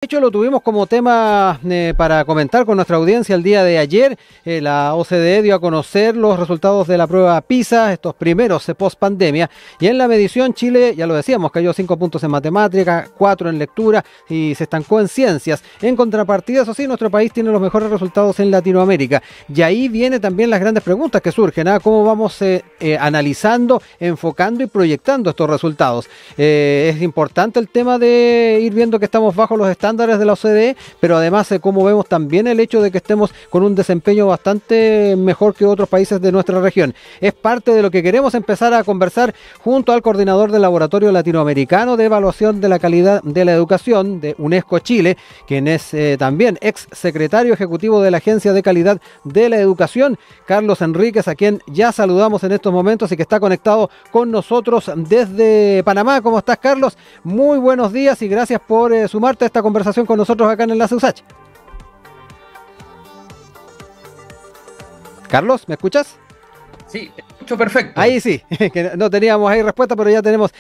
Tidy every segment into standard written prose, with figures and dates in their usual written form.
De hecho, lo tuvimos como tema para comentar con nuestra audiencia el día de ayer. La OCDE dio a conocer los resultados de la prueba PISA, estos primeros post pandemia. Y en la medición, Chile, ya lo decíamos, cayó 5 puntos en matemática, 4 en lectura y se estancó en ciencias. En contrapartida, eso sí, nuestro país tiene los mejores resultados en Latinoamérica. Y ahí vienen también las grandes preguntas que surgen. ¿Cómo vamos analizando, enfocando y proyectando estos resultados? Es importante el tema de ir viendo que estamos bajo los estándares de la OCDE, pero además como vemos también el hecho de que estemos con un desempeño bastante mejor que otros países de nuestra región. Es parte de lo que queremos empezar a conversar junto al coordinador del Laboratorio Latinoamericano de Evaluación de la Calidad de la Educación de UNESCO Chile, quien es también ex secretario ejecutivo de la Agencia de Calidad de la Educación, Carlos Enríquez, a quien ya saludamos en estos momentos y que está conectado con nosotros desde Panamá. ¿Cómo estás, Carlos? Muy buenos días y gracias por sumarte a esta conversación con nosotros acá en Enlace USACH. Carlos, ¿me escuchas? Sí, te escucho perfecto. Ahí sí, que no teníamos ahí respuesta, pero ya tenemos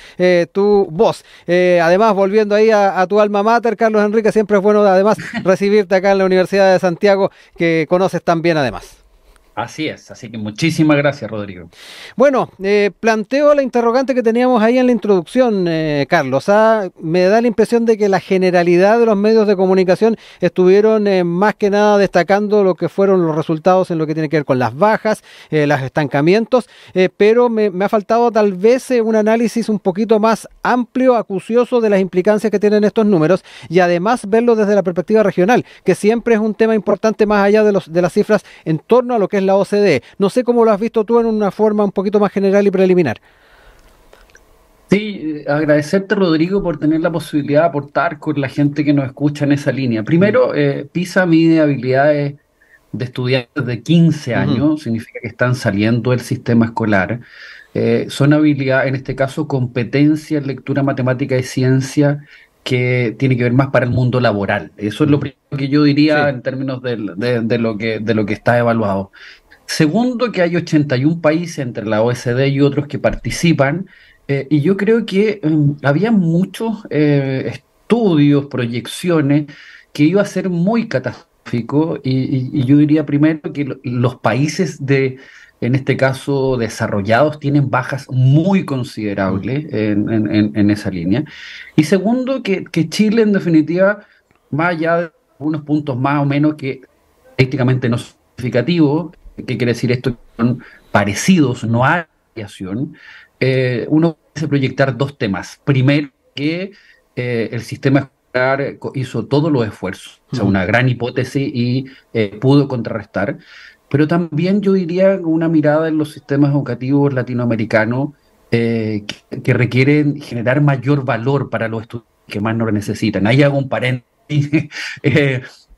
tu voz. Además, volviendo ahí a tu alma mater, Carlos Enrique, siempre es bueno además recibirte acá en la Universidad de Santiago, que conoces tan bien además. Así es, así que muchísimas gracias, Rodrigo. Bueno, planteo la interrogante que teníamos ahí en la introducción, Carlos. Me da la impresión de que la generalidad de los medios de comunicación estuvieron más que nada destacando lo que fueron los resultados en lo que tiene que ver con las bajas, los estancamientos, pero me ha faltado tal vez un análisis un poquito más amplio, acucioso de las implicancias que tienen estos números y además verlo desde la perspectiva regional, que siempre es un tema importante más allá de las cifras en torno a lo que es la OCDE. No sé cómo lo has visto tú en una forma un poquito más general y preliminar. Sí, agradecerte, Rodrigo, por tener la posibilidad de aportar con la gente que nos escucha en esa línea. Primero, PISA mide habilidades de estudiantes de 15 años, significa que están saliendo del sistema escolar. Son habilidades, en este caso, competencia en lectura, matemática y ciencia, que tiene que ver más para el mundo laboral. Eso es lo primero que yo diría en términos de lo que está evaluado. Segundo, que hay 81 países entre la OECD y otros que participan, y yo creo que había muchos estudios, proyecciones, que iba a ser muy catastrófico, y yo diría primero que los países en este caso desarrollados, tienen bajas muy considerables en esa línea. Y segundo, que Chile en definitiva, más allá de unos puntos más o menos que prácticamente no son significativos. ¿Qué quiere decir esto? Son parecidos, no hay variación. Uno puede proyectar dos temas. Primero, que el sistema escolar hizo todos los esfuerzos, o sea, una gran hipótesis y pudo contrarrestar. Pero también yo diría una mirada en los sistemas educativos latinoamericanos que requieren generar mayor valor para los estudiantes que más lo necesitan. Ahí hago un paréntesis.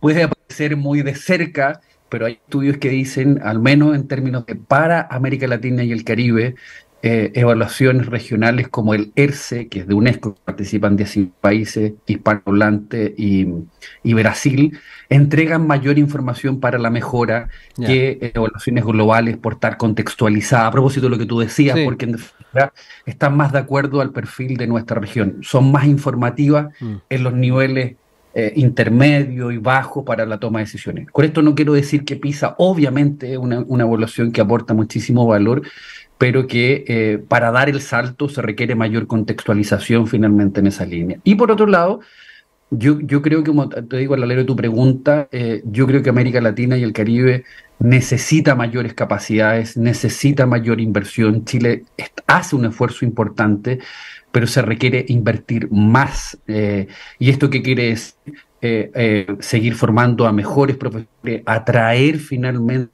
Puede aparecer muy de cerca, pero hay estudios que dicen, al menos en términos de para América Latina y el Caribe, evaluaciones regionales como el ERCE, que es de UNESCO, que participan 19 países, hispanohablantes y Brasil, entregan mayor información para la mejora que evaluaciones globales por estar contextualizada. A propósito de lo que tú decías, porque en definitiva están más de acuerdo al perfil de nuestra región. Son más informativas en los niveles intermedio y bajo para la toma de decisiones. Con esto no quiero decir que PISA obviamente es una evaluación que aporta muchísimo valor, pero que para dar el salto se requiere mayor contextualización finalmente en esa línea. Y por otro lado, yo creo que, como te digo al alero de tu pregunta, yo creo que América Latina y el Caribe necesita mayores capacidades, necesita mayor inversión. Chile hace un esfuerzo importante, pero se requiere invertir más. ¿Y esto qué quiere decir? Seguir formando a mejores profesores, atraer finalmente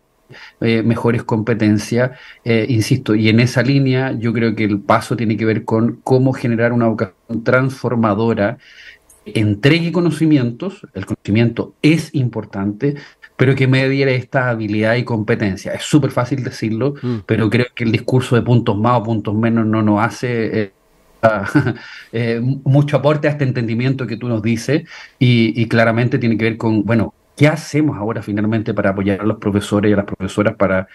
mejores competencias, insisto, y en esa línea yo creo que el paso tiene que ver con cómo generar una educación transformadora, entregue conocimientos. El conocimiento es importante, pero que medie esta habilidad y competencia. Es súper fácil decirlo, pero creo que el discurso de puntos más o puntos menos no nos hace mucho aporte a este entendimiento que tú nos dices, y claramente tiene que ver con, bueno, ¿qué hacemos ahora finalmente para apoyar a los profesores y a las profesoras para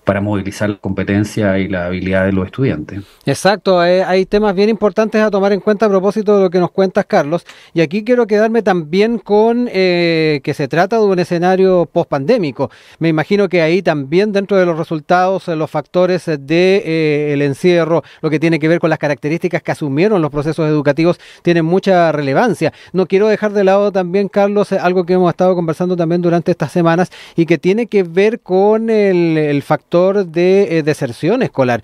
para movilizar la competencia y la habilidad de los estudiantes. Exacto, hay temas bien importantes a tomar en cuenta a propósito de lo que nos cuentas, Carlos, y aquí quiero quedarme también con que se trata de un escenario post-pandémico. Me imagino que ahí también dentro de los resultados, los factores de el encierro, lo que tiene que ver con las características que asumieron los procesos educativos, tienen mucha relevancia. No quiero dejar de lado también, Carlos, algo que hemos estado conversando también durante estas semanas y que tiene que ver con el factor de deserción escolar.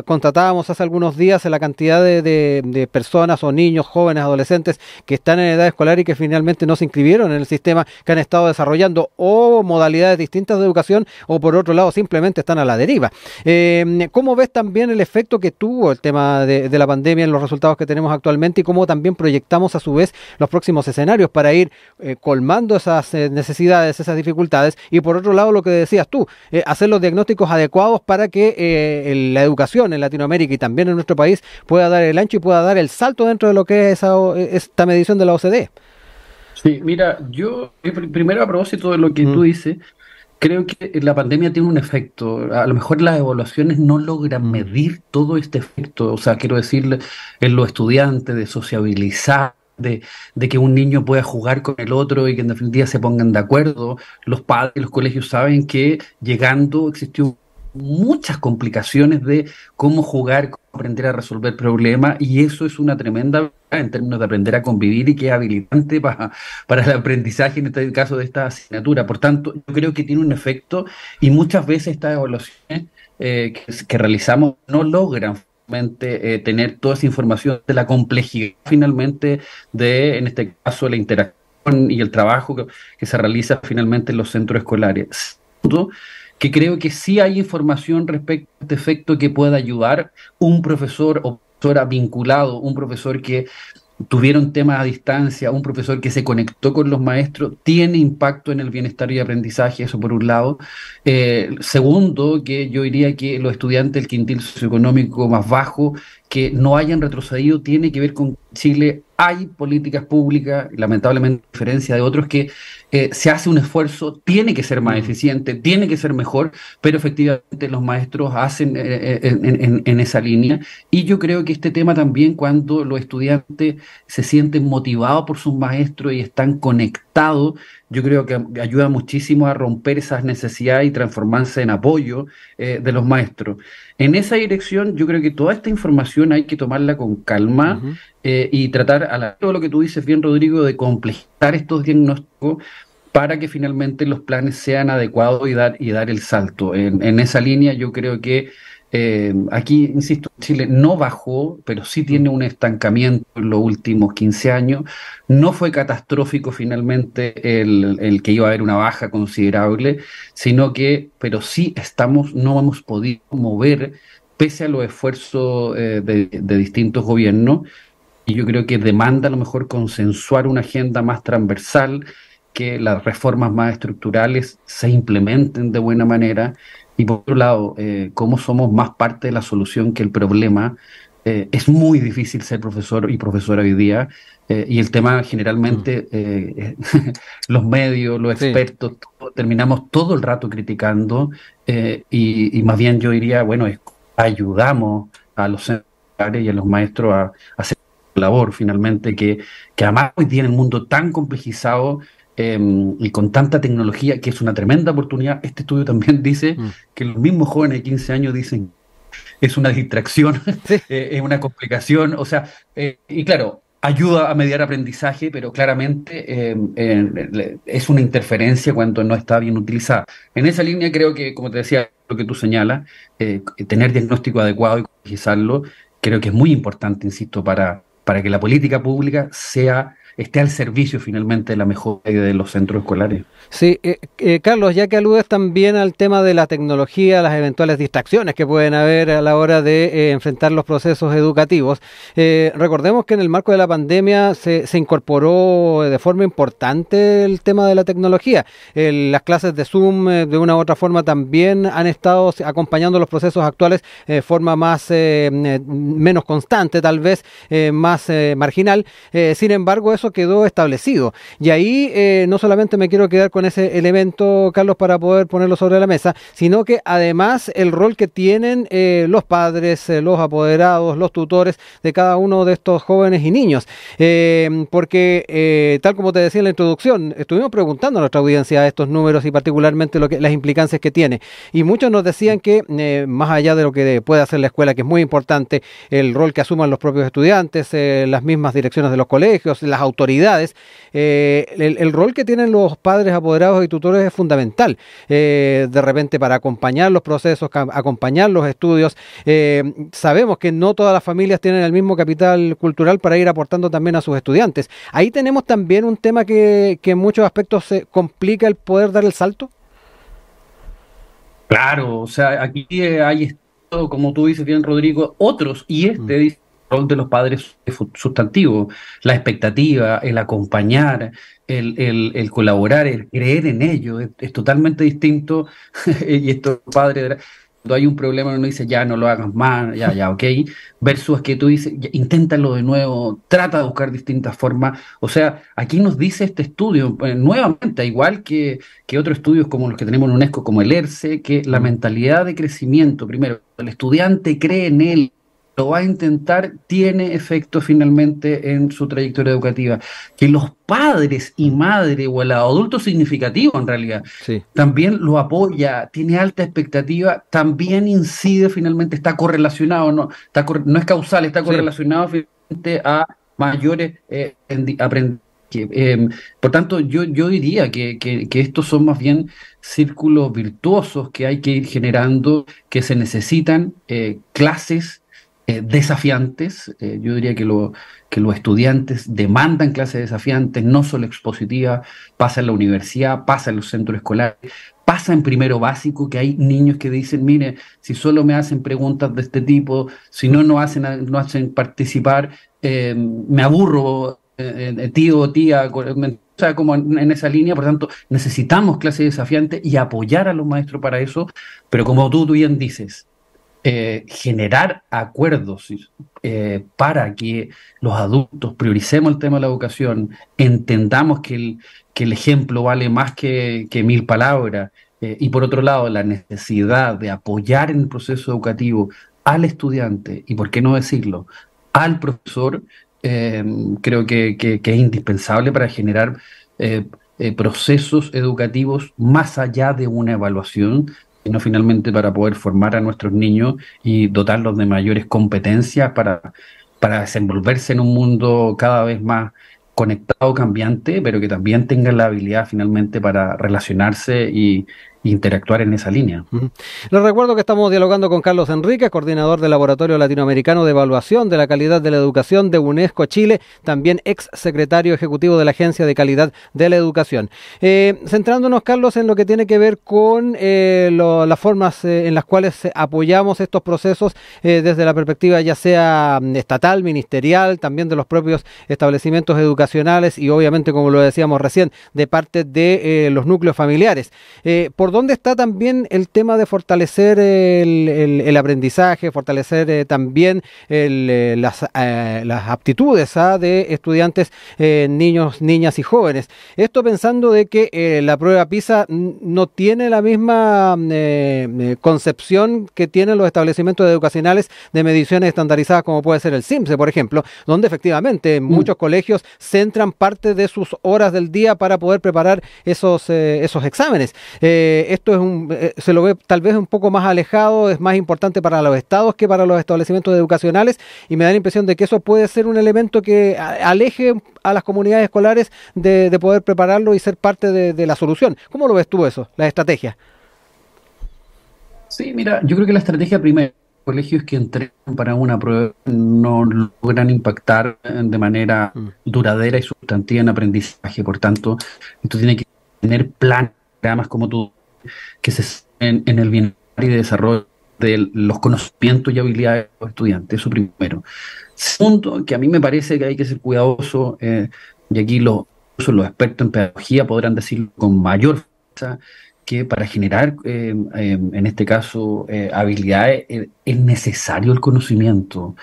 Constatábamos hace algunos días la cantidad de personas o niños, jóvenes, adolescentes que están en edad escolar y que finalmente no se inscribieron en el sistema que han estado desarrollando, o modalidades distintas de educación, o por otro lado simplemente están a la deriva. ¿Cómo ves también el efecto que tuvo el tema de la pandemia en los resultados que tenemos actualmente, y cómo también proyectamos a su vez los próximos escenarios para ir colmando esas necesidades, esas dificultades, y por otro lado lo que decías tú, hacer los diagnósticos adecuados para que la educación en Latinoamérica y también en nuestro país pueda dar el ancho y pueda dar el salto dentro de lo que es esta medición de la OCDE? Sí, mira, yo primero a propósito de lo que tú dices, creo que la pandemia tiene un efecto. A lo mejor las evaluaciones no logran medir todo este efecto. O sea, quiero decir, en los estudiantes, de sociabilizar, de que un niño pueda jugar con el otro y que en definitiva se pongan de acuerdo. Los padres y los colegios saben que llegando existió muchas complicaciones de cómo jugar, cómo aprender a resolver problemas, y eso es una tremenda ventaja en términos de aprender a convivir y que es habilitante para el aprendizaje, en este caso de esta asignatura. Por tanto, yo creo que tiene un efecto, y muchas veces estas evaluaciones que realizamos no logran finalmente tener toda esa información de la complejidad finalmente de, en este caso, la interacción y el trabajo que se realiza finalmente en los centros escolares. Segundo, que creo que sí hay información respecto a este efecto que pueda ayudar un profesor o profesora vinculado, un profesor que tuvieron temas a distancia, un profesor que se conectó con los maestros, tiene impacto en el bienestar y aprendizaje, eso por un lado. Segundo, que yo diría que los estudiantes del quintil socioeconómico más bajo, que no hayan retrocedido, tiene que ver con Chile. Hay políticas públicas, lamentablemente, a diferencia de otros, que se hace un esfuerzo, tiene que ser más eficiente, tiene que ser mejor, pero efectivamente los maestros hacen en esa línea. Y yo creo que este tema también, cuando los estudiantes se sienten motivados por sus maestros y están conectados, yo creo que ayuda muchísimo a romper esas necesidades y transformarse en apoyo de los maestros. En esa dirección, yo creo que toda esta información hay que tomarla con calma y tratar, todo lo que tú dices bien, Rodrigo, de complejizar estos diagnósticos para que finalmente los planes sean adecuados y dar el salto. En esa línea yo creo que aquí, insisto, Chile no bajó, pero sí tiene un estancamiento en los últimos 15 años. No fue catastrófico finalmente el que iba a haber una baja considerable, sino que, pero sí no hemos podido mover pese a los esfuerzos de distintos gobiernos. Y yo creo que demanda a lo mejor consensuar una agenda más transversal, que las reformas más estructurales se implementen de buena manera. Y por otro lado, como somos más parte de la solución que el problema, es muy difícil ser profesor y profesora hoy día. Y el tema generalmente, los medios, los expertos, terminamos todo el rato criticando y más bien yo diría, bueno, ayudamos a los centros y a los maestros a hacer labor finalmente, que además hoy día en el mundo tan complejizado y con tanta tecnología, que es una tremenda oportunidad. Este estudio también dice que los mismos jóvenes de 15 años dicen es una distracción, es una complicación, o sea, y claro, ayuda a mediar aprendizaje, pero claramente es una interferencia cuando no está bien utilizada. En esa línea creo que, como te decía, lo que tú señalas, tener diagnóstico adecuado y complejizarlo, creo que es muy importante, insisto, para que la política pública esté al servicio finalmente de la mejora de los centros escolares. Sí, Carlos, ya que aludes también al tema de la tecnología, las eventuales distracciones que pueden haber a la hora de enfrentar los procesos educativos, recordemos que en el marco de la pandemia se incorporó de forma importante el tema de la tecnología. Las clases de Zoom, de una u otra forma, también han estado acompañando los procesos actuales de forma menos constante, tal vez, más más marginal. Sin embargo, eso quedó establecido. Y ahí no solamente me quiero quedar con ese elemento, Carlos, para poder ponerlo sobre la mesa, sino que además el rol que tienen los padres, los apoderados, los tutores de cada uno de estos jóvenes y niños. Porque, tal como te decía en la introducción, estuvimos preguntando a nuestra audiencia estos números y particularmente las implicancias que tiene. Y muchos nos decían que, más allá de lo que puede hacer la escuela, que es muy importante, el rol que asuman los propios estudiantes, las mismas direcciones de los colegios, las autoridades, el rol que tienen los padres, apoderados y tutores es fundamental. De repente para acompañar los procesos, acompañar los estudios. Sabemos que no todas las familias tienen el mismo capital cultural para ir aportando también a sus estudiantes. Ahí tenemos también un tema que en muchos aspectos se complica el poder dar el salto. Claro, o sea, aquí hay esto, como tú dices bien, Rodrigo, otros, y dice el rol de los padres es sustantivo, la expectativa, el acompañar, el colaborar, el creer en ello, es totalmente distinto, y esto, padre, cuando hay un problema uno dice, ya no lo hagas más, ya, ok, versus que tú dices, "Ya, inténtalo de nuevo, trata de buscar distintas formas". O sea, aquí nos dice este estudio, nuevamente, igual que otros estudios como los que tenemos en UNESCO, como el ERCE, que la mentalidad de crecimiento, primero, el estudiante cree en él, lo va a intentar, tiene efecto finalmente en su trayectoria educativa. Que los padres y madres, o el adulto significativo en realidad, Sí. también lo apoya, tiene alta expectativa, también incide finalmente, está correlacionado, no es causal, está Sí. correlacionado finalmente a mayores aprendizajes. Por tanto, yo diría que estos son más bien círculos virtuosos que hay que ir generando, que se necesitan clases desafiantes. Yo diría que los estudiantes demandan clases desafiantes, no solo expositivas. Pasa en la universidad, pasa en los centros escolares, pasa en primero básico, que hay niños que dicen, mire, si solo me hacen preguntas de este tipo, si no hacen participar, me aburro, tío o tía, o sea, como en esa línea. Por tanto, necesitamos clases desafiantes y apoyar a los maestros para eso, pero como tú bien dices, generar acuerdos para que los adultos prioricemos el tema de la educación, entendamos que el ejemplo vale más que mil palabras, y por otro lado, la necesidad de apoyar en el proceso educativo al estudiante y, por qué no decirlo, al profesor. Creo que es indispensable para generar procesos educativos más allá de una evaluación, sino finalmente para poder formar a nuestros niños y dotarlos de mayores competencias para desenvolverse en un mundo cada vez más conectado, cambiante, pero que también tengan la habilidad finalmente para relacionarse y interactuar en esa línea. Les recuerdo que estamos dialogando con Carlos Enríquez, coordinador del Laboratorio Latinoamericano de Evaluación de la Calidad de la Educación de UNESCO Chile, también ex secretario ejecutivo de la Agencia de Calidad de la Educación. Centrándonos, Carlos, en lo que tiene que ver con las formas en las cuales apoyamos estos procesos desde la perspectiva ya sea estatal, ministerial, también de los propios establecimientos educacionales y obviamente, como lo decíamos recién, de parte de los núcleos familiares. ¿Por dónde está también el tema de fortalecer el aprendizaje, fortalecer también las aptitudes de estudiantes, niños, niñas y jóvenes? Esto pensando de que la prueba PISA no tiene la misma concepción que tienen los establecimientos educacionales de mediciones estandarizadas como puede ser el CIMSE, por ejemplo, donde efectivamente muchos colegios centran parte de sus horas del día para poder preparar esos exámenes. Esto se lo ve tal vez un poco más alejado, es más importante para los estados que para los establecimientos educacionales, y me da la impresión de que eso puede ser un elemento que aleje a las comunidades escolares de poder prepararlo y ser parte de la solución. ¿Cómo lo ves tú eso, la estrategia? Sí, mira, yo creo que la estrategia primero, colegios que entrenan para una prueba no logran impactar de manera duradera y sustantiva en aprendizaje. Por tanto, esto tiene que tener planes, programas como tú, que se centren en el bienestar y desarrollo de los conocimientos y habilidades de los estudiantes. Eso primero. Segundo, que a mí me parece que hay que ser cuidadoso, y aquí los expertos en pedagogía podrán decirlo con mayor fuerza, que para generar, en este caso, habilidades, es necesario el conocimiento.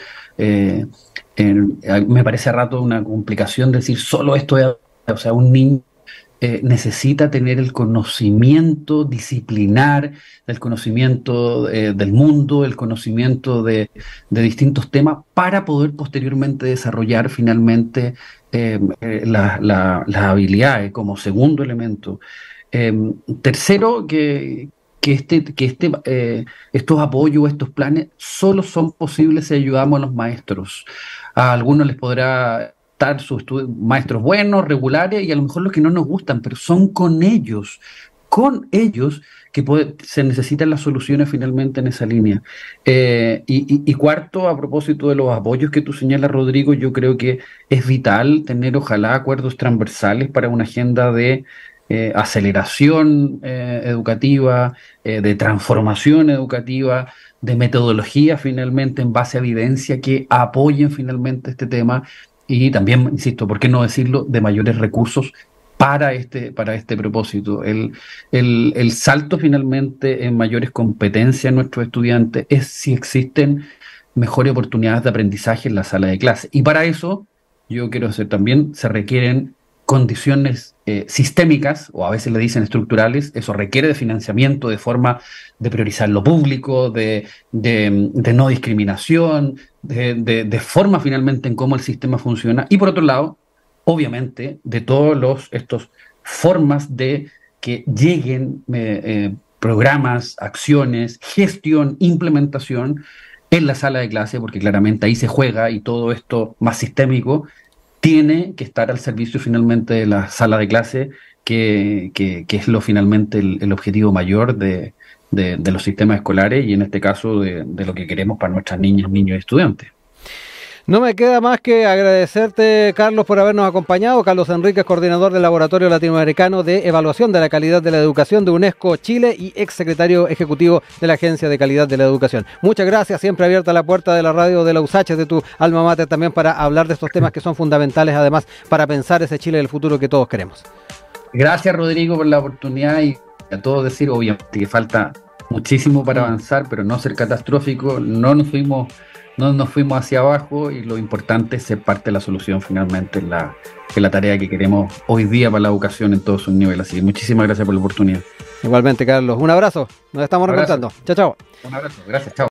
Me parece a rato una complicación decir solo esto es, o sea, un niño necesita tener el conocimiento disciplinar, el conocimiento del mundo, el conocimiento de distintos temas para poder posteriormente desarrollar finalmente las habilidades como segundo elemento. Eh, Tercero, estos apoyos, estos planes, solo son posibles si ayudamos a los maestros. A algunos les podrá estar sus maestros buenos, regulares, y a lo mejor los que no nos gustan, pero son con ellos que se necesitan las soluciones finalmente en esa línea. Y cuarto, a propósito de los apoyos que tú señalas, Rodrigo, yo creo que es vital tener, ojalá, acuerdos transversales para una agenda de aceleración educativa, de transformación educativa, de metodología finalmente en base a evidencia que apoyen finalmente este tema y también, insisto, ¿por qué no decirlo?, de mayores recursos para este propósito. El salto finalmente en mayores competencias en nuestros estudiantes es si existen mejores oportunidades de aprendizaje en la sala de clase. Y para eso, yo quiero decir también, se requieren condiciones sistémicas, o a veces le dicen estructurales. Eso requiere de financiamiento, de forma de priorizar lo público, de no discriminación, de forma finalmente en cómo el sistema funciona. Y por otro lado, obviamente, de todos estos formas de que lleguen programas, acciones, gestión, implementación en la sala de clase, porque claramente ahí se juega y todo esto más sistémico tiene que estar al servicio finalmente de la sala de clase, que es finalmente el objetivo mayor de los sistemas escolares y en este caso de lo que queremos para nuestras niñas, niños y estudiantes. No me queda más que agradecerte, Carlos, por habernos acompañado. Carlos Enríquez, coordinador del Laboratorio Latinoamericano de Evaluación de la Calidad de la Educación de UNESCO Chile y exsecretario ejecutivo de la Agencia de Calidad de la Educación. Muchas gracias, siempre abierta la puerta de la radio de la USACH, de tu alma mater, también para hablar de estos temas que son fundamentales, además, para pensar ese Chile del futuro que todos queremos. Gracias, Rodrigo, por la oportunidad y a todos decir, obviamente, que falta muchísimo para avanzar, pero no ser catastrófico, no nos fuimos hacia abajo y lo importante es ser parte de la solución finalmente en la tarea que queremos hoy día para la educación en todos sus niveles. Así que muchísimas gracias por la oportunidad. Igualmente, Carlos. Un abrazo. Nos estamos reencontrando. Chao, chao. Un abrazo. Gracias. Chao.